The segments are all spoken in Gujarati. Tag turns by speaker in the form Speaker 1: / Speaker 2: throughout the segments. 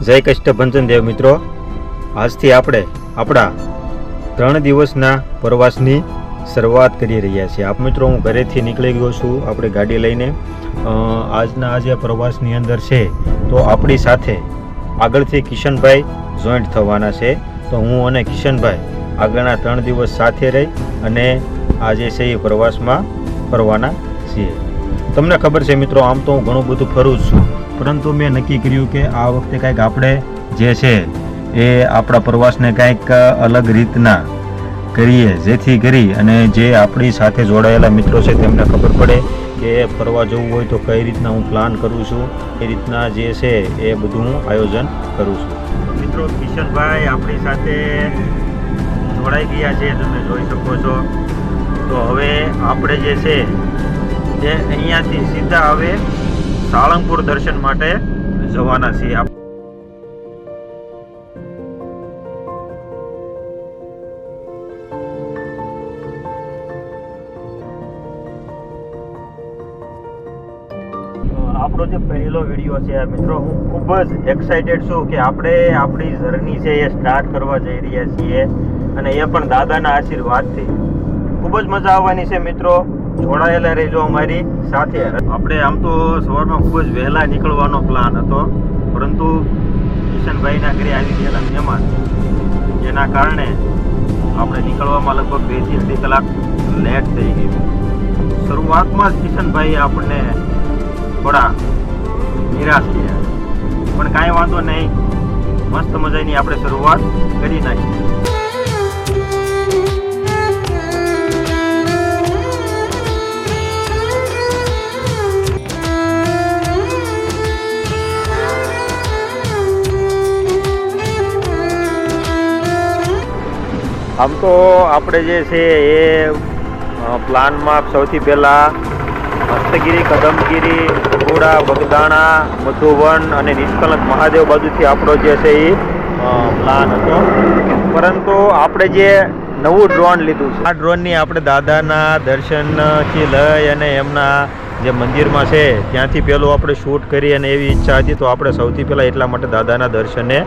Speaker 1: જય કષ્ટભંજન દેવ મિત્રો, આજથી આપણે આપણા 3 દિવસના પ્રવાસની શરૂઆત કરી રહ્યા છીએ. આપ મિત્રો, હું ઘરેથી નીકળી ગયો છું આપણે ગાડી લઈને. આજના આજે પ્રવાસની અંદર છે તો આપણી સાથે આગળથી કિશનભાઈ જોઈન્ટ થવાના છે. તો હું અને કિશનભાઈ આગળના 3 દિવસ સાથે રહી અને આજે છે એ પ્રવાસમાં ફરવાના છીએ. તમને ખબર છે મિત્રો, આમ તો હું ઘણું બધું ફરું જ છું, પરંતુ મેં નક્કી કર્યું કે આ વખતે કંઈક આપણે જે છે એ આપણા પ્રવાસને કંઈક અલગ રીતના કરીએ, જેથી કરી અને જે આપણી સાથે જોડાયેલા મિત્રો છે તેમને ખબર પડે કે ફરવા જવું હોય તો કઈ રીતના હું પ્લાન કરું છું, એ રીતના જે છે એ બધું હું આયોજન કરું છું. મિત્રો, કિશનભાઈ આપણી સાથે જોડાઈ ગયા છે, તમે જોઈ શકો છો. તો હવે આપણે જે છે એ અહીંયાથી સીધા હવે સાળંગપુર દર્શન માટે જવાના છીએ. આપણો જે પહેલો વિડીયો છે મિત્રો, હું ખૂબ જ એક્સાઇટેડ છું કે આપણે આપણી જર્ની છે એ સ્ટાર્ટ કરવા જઈ રહ્યા છીએ, અને એ પણ દાદાના આશીર્વાદથી. ખૂબ જ મજા આવવાની છે મિત્રો, જોડાયેલા રહેજો અમારી સાથે. આપણે આમ તો સવારમાં ખૂબ જ વહેલા નીકળવાનો પ્લાન હતો, પરંતુ કિશનભાઈના ઘરે આવી ગયેલા મહેમાન, જેના કારણે આપણે નીકળવામાં લગભગ 2 થી 2.5 કલાક લેટ થઈ ગયું. શરૂઆતમાં જ કિશનભાઈએ આપણને થોડા નિરાશ થયા, પણ કાંઈ વાંધો નહીં, મસ્ત મજાની આપણે શરૂઆત કરી નાખી. આમ તો આપણે જે છે એ પ્લાનમાં સૌથી પહેલાં હસ્તગીરી, કદમગીરી, બગોડા, બગદાણા, મધુવન અને નિષ્કલંક મહાદેવ બાજુથી આપણો જે છે એ પ્લાન હતો. પરંતુ આપણે જે નવું ડ્રોન લીધું છે, આ ડ્રોનની આપણે દાદાના દર્શનથી લઈ અને એમના જે મંદિરમાં છે ત્યાંથી પહેલું આપણે શૂટ કરી, અને એવી ઈચ્છા હતી. તો આપણે સૌથી પહેલાં એટલા માટે દાદાના દર્શને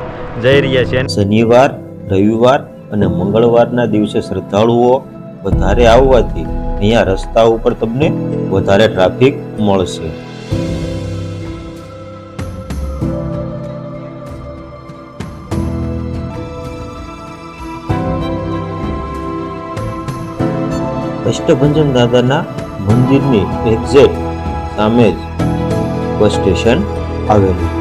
Speaker 1: જઈ રહ્યા છીએ. શનિવાર, રવિવાર અને મંગળવારના દિવસે શ્રદ્ધાળુઓ વધારે આવવાથી અહીંયા રસ્તા ઉપર તમને વધારે ટ્રાફિક મળશે. કષ્ટભંજન દાદાના મંદિરની એક્ઝેક્ટ સામે જ બસ સ્ટેશન આવેલું.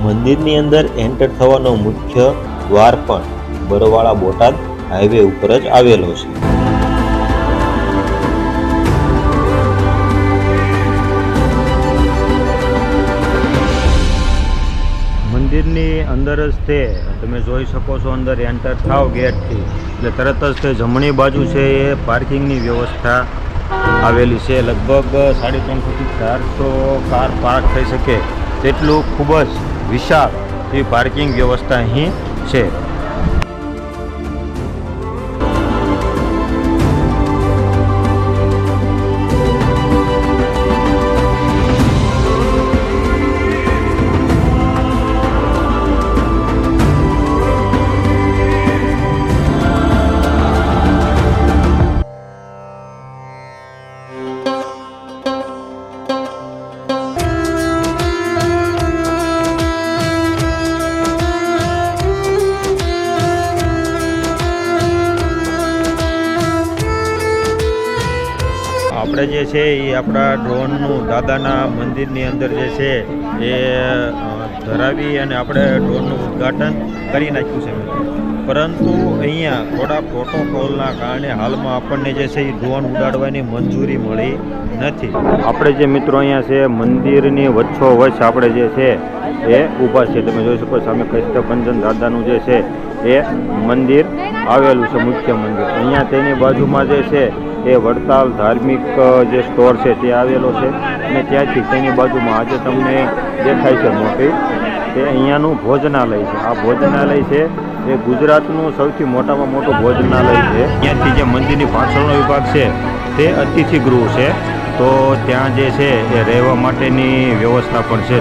Speaker 1: મંદિરની અંદર એન્ટર થવાનો મુખ્ય દ્વાર પણ બરવાળા બોટાદ હાઈવે ઉપર જ આવેલો છે. મંદિરની અંદર જ તે તમે જોઈ શકો છો, અંદર એન્ટર થાવ ગેટથી એટલે તરત જ તે જમણી બાજુ છે એ પાર્કિંગની વ્યવસ્થા આવેલી છે. લગભગ 350 થી 400 કાર પાર્ક થઈ શકે તેટલું ખૂબ જ વિશાળ એવી પાર્કિંગ વ્યવસ્થા અહીં છે. આપણે જે છે એ આપણા ડ્રોનનું દાદાના મંદિરની અંદર જે છે એ ધરાવી અને આપણે ડ્રોનનું ઉદ્ઘાટન કરી નાખ્યું છે. પરંતુ અહીંયા થોડા પ્રોટોકોલના કારણે હાલમાં આપણને જે છે એ ડ્રોન ઉડાડવાની મંજૂરી મળી નથી. આપણે જે મિત્રો અહીંયા છે મંદિરની વચ્ચોવચ્ચ આપણે જે છે એ ઊભા છે. તમે જોઈ શકો સામે કષ્ટભંજન દાદાનું જે છે એ મંદિર આવેલું છે, મુખ્ય મંદિર. અહીંયા તેની બાજુમાં જે છે એ વડતાલ ધાર્મિક જે સ્ટોર છે તે આવેલો છે અને ત્યાંથી તેની બાજુમાં આજે તમને દેખાય છે મોટી તે અહીંયાનું ભોજનાલય છે. આ ભોજનાલય છે એ ગુજરાતનું સૌથી મોટામાં મોટું ભોજનાલય છે. ત્યાંથી જે મંદિરની પાછળનો વિભાગ છે તે અતિથિ ગૃહ છે, તો ત્યાં જે છે એ રહેવા માટેની વ્યવસ્થા પણ છે.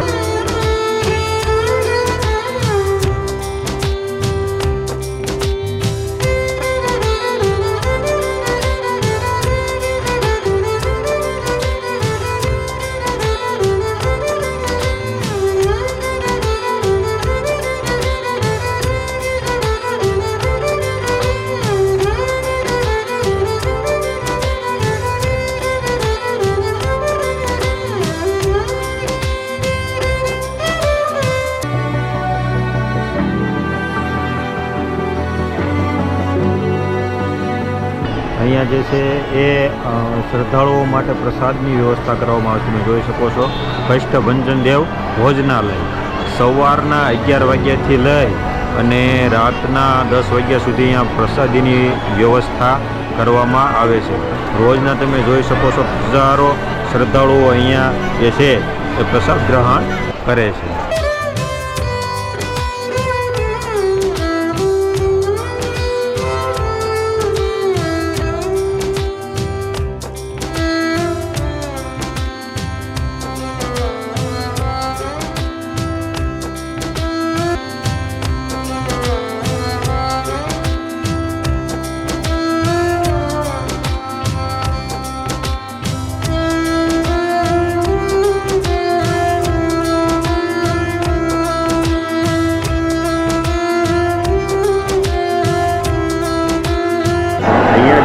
Speaker 1: અહીંયા જે છે એ શ્રદ્ધાળુઓ માટે પ્રસાદની વ્યવસ્થા કરવામાં આવે છે. તમે જોઈ શકો છો કષ્ટભંજન દેવ ભોજનાલય સવારના 11 વાગ્યાથી લઈ અને રાતના 10 વાગ્યા સુધી અહીંયા પ્રસાદીની વ્યવસ્થા કરવામાં આવે છે. રોજના તમે જોઈ શકો છો હજારો શ્રદ્ધાળુઓ અહીંયા જે છે એ પ્રસાદ ગ્રહણ કરે છે.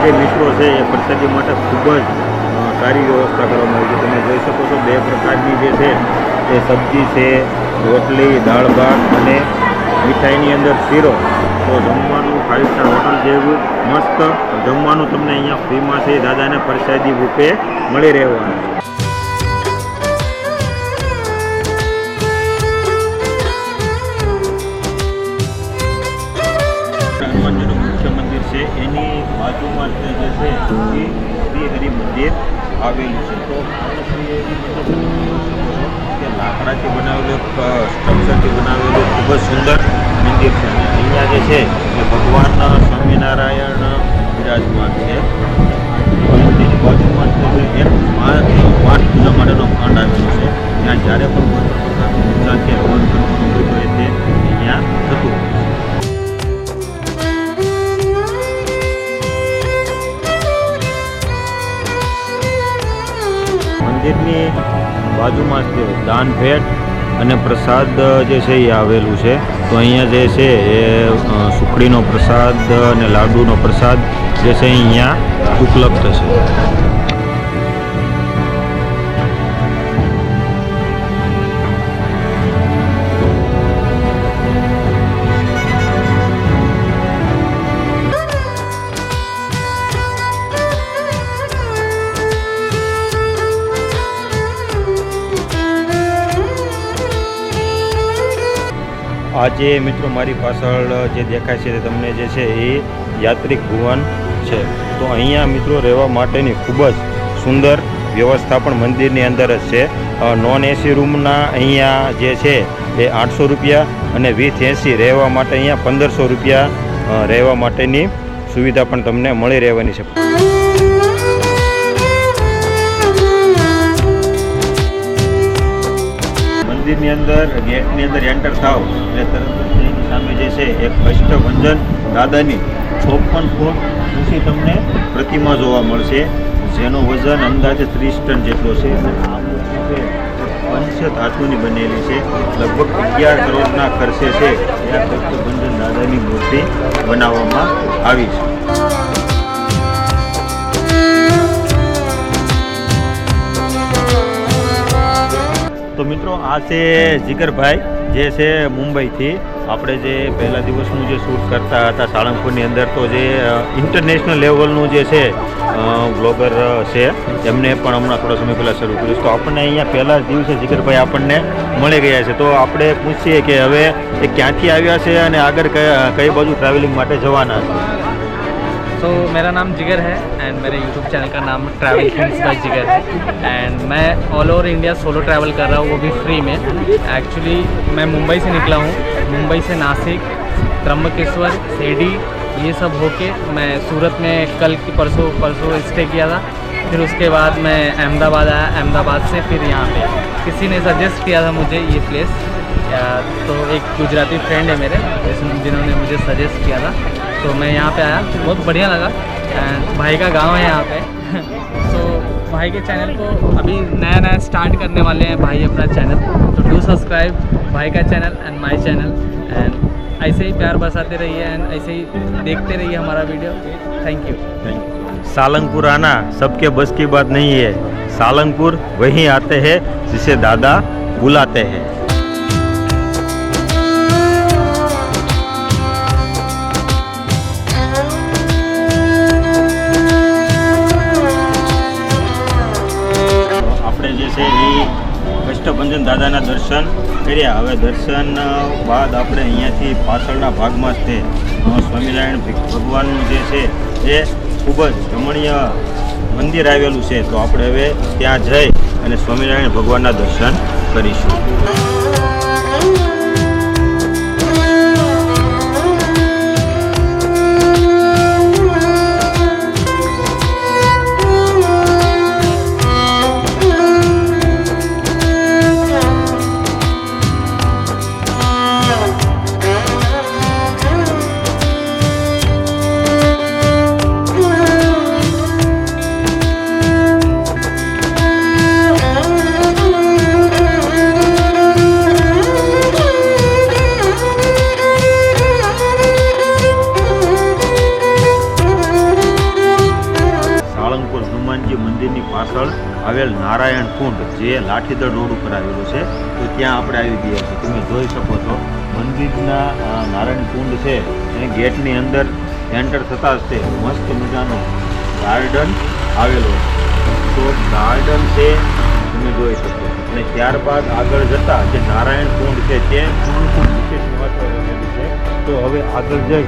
Speaker 1: જે મિત્રો છે એ પ્રસાદી માટે ખૂબ જ સારી વ્યવસ્થા કરવામાં આવી છે. તમે જોઈ શકો છો 2 પ્રકારની જે છે એ સબ્જી છે, રોટલી, દાળ ભાત અને મીઠાઈની અંદર શીરો. તો જમવાનું 5 સ્ટાર હોટલ જેવું મસ્ત જમવાનું તમને અહીંયા ફ્રીમાં છે દાદાને પ્રસાદી રૂપે મળી રહેવાનું છે. હનુમાનજીનું મુખ્ય મંદિર છે એની બાજુમાં જે છે એ શ્રી હરિ મંદિર આવેલું છે. તો કે લાકડાથી બનાવેલું સ્ટ્રક્ચરથી બનાવેલું ખૂબ જ સુંદર મંદિર છે. અહીંયા જે છે એ ભગવાન સ્વામિનારાયણ બિરાજમાન છે. તેની બાજુમાં એક પાઠ પૂજા માટેનો ખંડ આવેલો છે. ત્યાં જ્યારે પણ કોઈ પ્રકારની પૂજા કે હવન કરવાનું હોય તો તે અહીંયા થતું હોય છે. મંદિરની બાજુમાં જ દાન ભેટ અને પ્રસાદ જે છે એ આવેલું છે. તો અહીંયા જે છે એ સુખડીનો પ્રસાદ અને લાડુનો પ્રસાદ જે છે અહીંયા ઉપલબ્ધ છે. આજે મિત્રો મારી પાછળ જે દેખાય છે તે તમને જે છે એ યાત્રિક ભુવન છે. તો અહીંયા મિત્રો રહેવા માટેની ખૂબ જ સુંદર વ્યવસ્થા પણ મંદિરની અંદર જ છે. નોન એસી રૂમના અહીંયા જે છે એ 800 રૂપિયા અને વિથ એસી રહેવા માટે અહીંયા 1500 રૂપિયા રહેવા માટેની સુવિધા પણ તમને મળી રહેવાની છે. મંદિરની અંદર ગેટની અંદર એન્ટર થાવ એટલે તરત જ તેની સામે જે છે એક કષ્ટભંજન દાદાની 56 ફૂટ ઊંચી તમને પ્રતિમા જોવા મળશે, જેનું વજન અંદાજે 30 ટન જેટલો છે. અને આ મૂર્તિ છે પંચ ધાતુની બનેલી છે. લગભગ 11 કરોડના ખર્ચે છે આ કષ્ટભંજન દાદાની મૂર્તિ બનાવવામાં આવી છે. તો મિત્રો આ છે જીગરભાઈ જે છે મુંબઈથી. આપણે જે પહેલા દિવસનું જે શૂટ કરતા હતા સાળંગપુરની અંદર, તો જે ઇન્ટરનેશનલ લેવલનું જે છે બ્લોગર છે એમને પણ હમણાં થોડા સમય પહેલાં શરૂ કર્યું. તો આપણને અહીંયા પહેલા જ દિવસે જીગરભાઈ આપણને મળી ગયા છે. તો આપણે પૂછીએ કે હવે એ ક્યાંથી આવ્યા છે અને આગળ કઈ બાજુ ટ્રાવેલિંગ માટે જવાના છે.
Speaker 2: तो मेरा नाम जिगर है एंड मेरे यूट्यूब चैनल का नाम ट्रैवल थिंग्स बाय जिगर है एंड मैं all over India solo travel कर रहा हूँ, वो भी फ्री में. एक्चुअली मैं मुंबई से निकला हूँ. मुंबई से नासिक, त्र्यंबकेश्वर, शिरडी, ये सब होके मैं सूरत में परसों स्टे किया था. फिर उसके बाद मैं अहमदाबाद आया. अहमदाबाद से फिर यहाँ पे किसी ने सजेस्ट किया था मुझे ये प्लेस. तो एक गुजराती फ्रेंड है मेरे जिन्होंने मुझे सजेस्ट किया था, तो मैं यहाँ पे आया. बहुत बढ़िया लगा एंड भाई का गांव है यहाँ पे. तो भाई के चैनल को अभी नया स्टार्ट करने वाले हैं भाई अपना चैनल, तो डू सब्सक्राइब भाई का channel and my channel and ऐसे ही प्यार बरसाते रहिए एंड ऐसे ही देखते रहिए हमारा वीडियो. Thank you.
Speaker 1: सालंगपुर आना सबके बस की बात नहीं है. सालंगपुर वहीं आते हैं जिसे दादा बुलाते हैं. આપણે જે છે એ કષ્ટભંજન દાદાના દર્શન કર્યા. હવે દર્શન બાદ આપણે અહીંયાથી પાછળના ભાગમાં જ તે સ્વામિનારાયણ ભગવાનનું જે છે એ ખૂબ જ રમણીય મંદિર આવેલું છે. તો આપણે હવે ત્યાં જઈ અને સ્વામિનારાયણ ભગવાનના દર્શન કરીશું. મંદિરની પાછળ આવેલ નારાયણ કુંડ જે લાઠીદળ રોડ ઉપર આવેલું છે, તો ત્યાં આપણે આવી ગયા છીએ. તમે જોઈ શકો છો મંદિરના નારાયણ કુંડ છે એ ગેટની અંદર એન્ટર થતાં જ તે મસ્ત મજાનો ગાર્ડન આવેલો છે. તો ગાર્ડન છે તમે જોઈ શકો. અને ત્યારબાદ આગળ જતાં જે નારાયણ કુંડ છે તે થોડું વિશેષ મહત્વ રહેલું છે. તો હવે આગળ જઈ